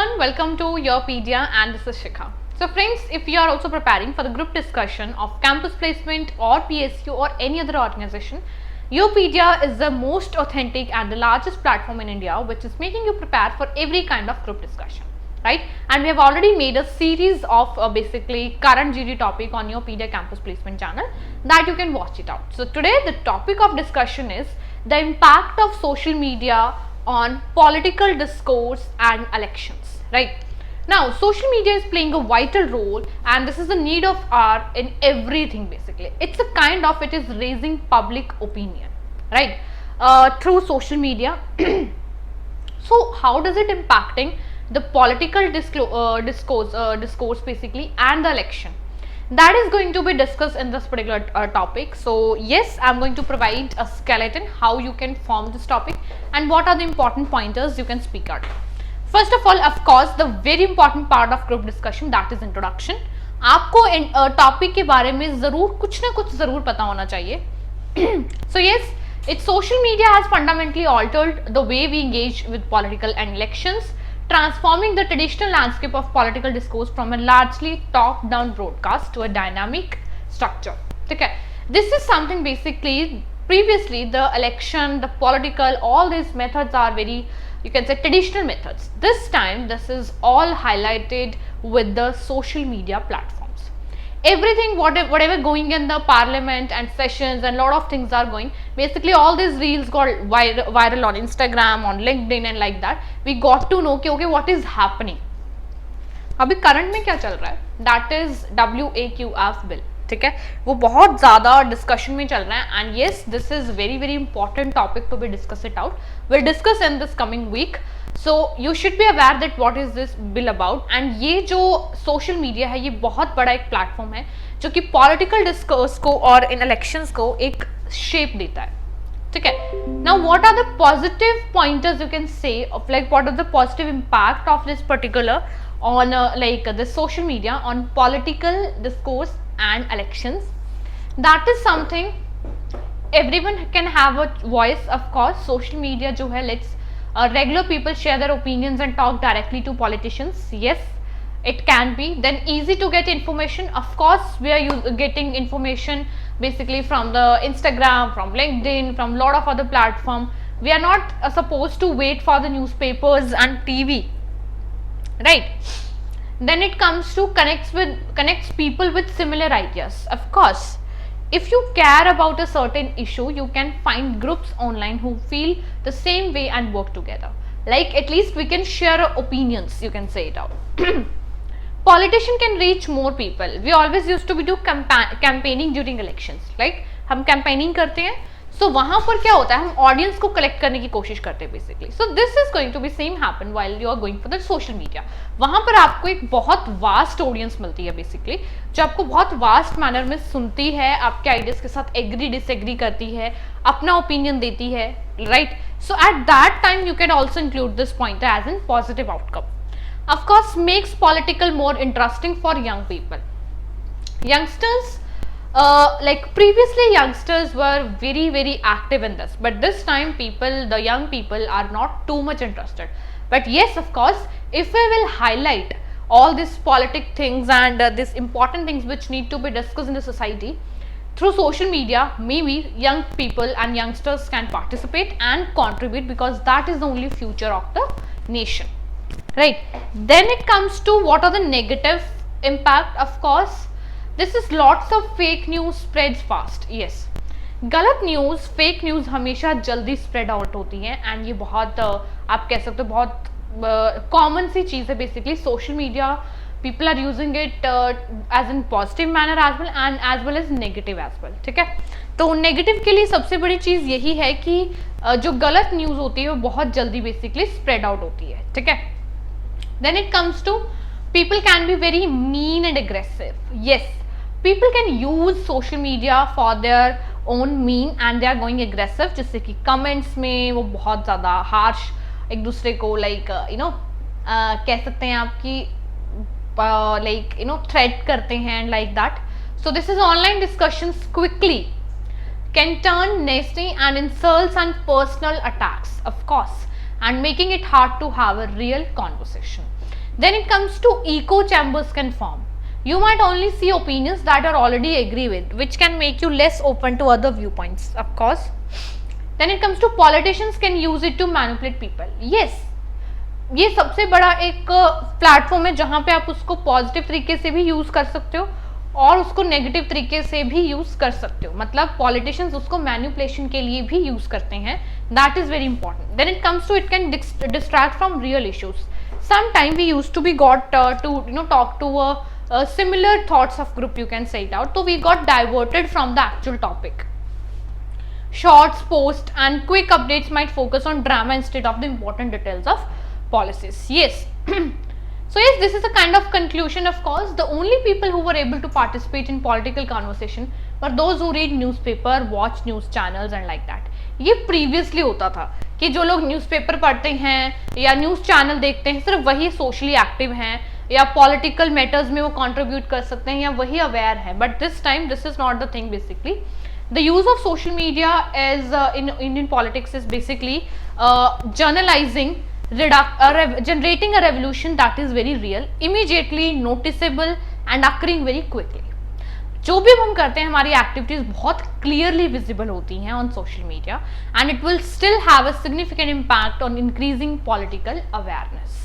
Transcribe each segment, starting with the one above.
everyone, welcome to Yourpedia and this is Shikha. So friends, if you are also preparing for the group discussion of campus placement or PSU or any other organization, Yourpedia is the most authentic and the largest platform in India which is making you prepare for every kind of group discussion, right? And we have already made a series of basically current GD topic on Yourpedia campus placement channel that you can watch it out. So today the topic of discussion is the impact of social media on political discourse and elections, right? Now social media is playing a vital role and this is the need of hour in everything. Basically it is raising public opinion, right, through social media. So how does it impacting the political discourse basically and the election? That is going to be discussed in this particular topic. So yes, I'm going to provide a skeleton how you can form this topic and what are the important pointers you can speak out. First of all, of course, the very important part of group discussion, that is introduction. आपको topic के बारे में जरूर कुछ ना कुछ जरूर पता होना चाहिए. So yes, its social media has fundamentally altered the way we engage with political and elections, transforming the traditional landscape of political discourse from a largely top-down broadcast to a dynamic structure. Okay, this is something basically previously the election, the political, all these methods are very, you can say, traditional methods. This time this is all highlighted with the social media platforms. Everything whatever going in the parliament and sessions and lot of things are going, basically all these reels got viral on Instagram, on LinkedIn and like that. We got to know okay what is happening. अभी current में क्या चल रहा है, that is WAQF bill, ठीक है, वो बहुत ज़्यादा डिस्कशन में चल रहा है. And yes, this is very very important topic to be discuss it out. Will discuss in this coming week. So you should be aware that what is this bill about. And ये जो social media है ये बहुत बड़ा एक platform है जो कि पॉलिटिकल डिस्कोर्स को और इन इलेक्शंस को एक शेप देता है, ठीक है. Now what are the positive pointers you can say of like what are the positive impact of this particular on like the social media on political discourse and elections. That is something everyone can have a voice. Of course social media jo hai, let's regular people share their opinions and talk directly to politicians. Yes, it can be then easy to get information. Of course we are getting information basically from the Instagram, from LinkedIn, from lot of other platform. We are not supposed to wait for the newspapers and TV, right? Then it comes to connects people with similar ideas. Of course if you care about a certain issue you can find groups online who feel the same way and work together. Like at least we can share opinions, you can say it out. Politician can reach more people. We always used to be do campaigning during elections, like हम campaigning करते हैं. So वहाँ पर क्या होता है, हम audience को कलेक्ट करने की कोशिश करते हैं basically. So this is going to be same happen while you are going for the social media. वहाँ पर आपको एक बहुत वास्ट ऑडियंस मिलती है बेसिकली, जो आपको बहुत वास्ट मैनर में सुनती है, आपके आइडियाज के साथ एग्री डिसएग्री करती है, अपना ओपिनियन देती है, right. So at that time you can also include this point as an positive outcome. Of course makes political more interesting for young people. Youngsters, like previously youngsters were very very active in this, but this time the young people are not too much interested. But yes, of course if we will highlight all these politic things and these important things which need to be discussed in the society through social media, maybe young people and youngsters can participate and contribute, because that is the only future of the nation, right? Then it comes to what are the negative impact. Of course this is lots of fake news spreads fast. Yes, गलत news, fake news हमेशा जल्दी spread out होती हैं and ये बहुत आप कह सकते हो बहुत कॉमन सी चीज़ है basically. Social media people are using it as in positive manner as well as negative as well, ठीक है. तो नेगेटिव के लिए सबसे बड़ी चीज़ यही है कि जो गलत न्यूज़ होती है वो बहुत जल्दी बेसिकली स्प्रेड आउट होती है, ठीक है. Then it comes to people can be very mean and aggressive. Yes, people can use social media for their own mean and they are going aggressive, जिससे कि comments में वो बहुत ज़्यादा harsh एक दूसरे को like कह सकते हैं आपकी like threat करते हैं and like that. So this is online discussions quickly can turn nasty and insults and personal attacks, of course, and making it hard to have a real conversation. Then it comes to echo chambers can form. You might only see opinions that are already agree with, which can make you less open to other viewpoints, of course. Then it comes to politicians can use it to manipulate people. Yes, ये सबसे बड़ा एक platform है जहां पे आप उसको positive तरीके से भी यूज कर सकते हो और उसको नेगेटिव तरीके से भी यूज कर सकते हो. मतलब पॉलिटिशियंस उसको मैनिपुलेशन के लिए भी यूज करते हैं. That is very important. Then it comes to it can distract from real issues. Sometime we used to be got to talk to a similar thoughts of group, you can say it out, so we got diverted from the actual topic. Shorts, posts and quick updates might focus on drama instead of the important details of policies. Yes. So yes, this is a kind of conclusion. Of course, the only people who were able to participate in political conversation were those who read newspaper, watch news channels and like that. ये previously होता था कि जो लोग newspaper पढ़ते हैं या news channel देखते हैं सिर्फ वही सोशली एक्टिव हैं या पॉलिटिकल मैटर्स में वो कंट्रीब्यूट कर सकते हैं या वही अवेयर है. But this time this is not the thing. Basically the use of social media is in Indian politics is basically journalising, generating a revolution that is very real, immediately noticeable and occurring very quickly. जो भी हम करते हैं हमारी activities बहुत clearly visible होती हैं on social media and it will still have a significant impact on increasing political awareness.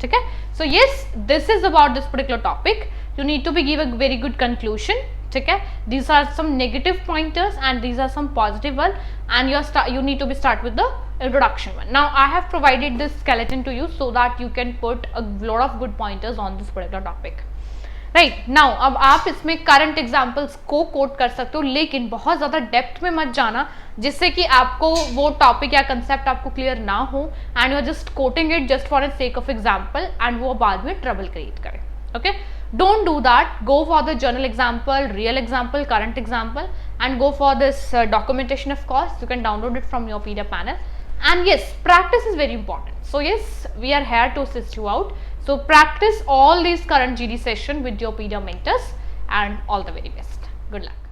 ठीक है. So yes, this is about this particular topic. You need to be give a very good conclusion. ठीक है. These are some negative pointers and these are some positive one and you need to be start with the introduction one. Now I have provided this skeleton to you so that you can put a lot of good pointers on this particular topic. Right now अब आप इसमें current examples को coat कर सकते हो, लेकिन बहुत ज़्यादा डेप्थ में मत जाना जिससे कि आपको वो टॉपिक या कंसेप्ट आपको क्लियर ना हो and you are just quoting it just for the sake of example and वो बाद में ट्रबल क्रिएट करे. Okay, don't do that. Go for the general example, real example, current example and go for this documentation. Of course you can download it from your PDF panel. And yes, practice is very important. So yes, we are here to assist you out. So practice all these current GD session with your PDF mentors and all the very best. Good luck.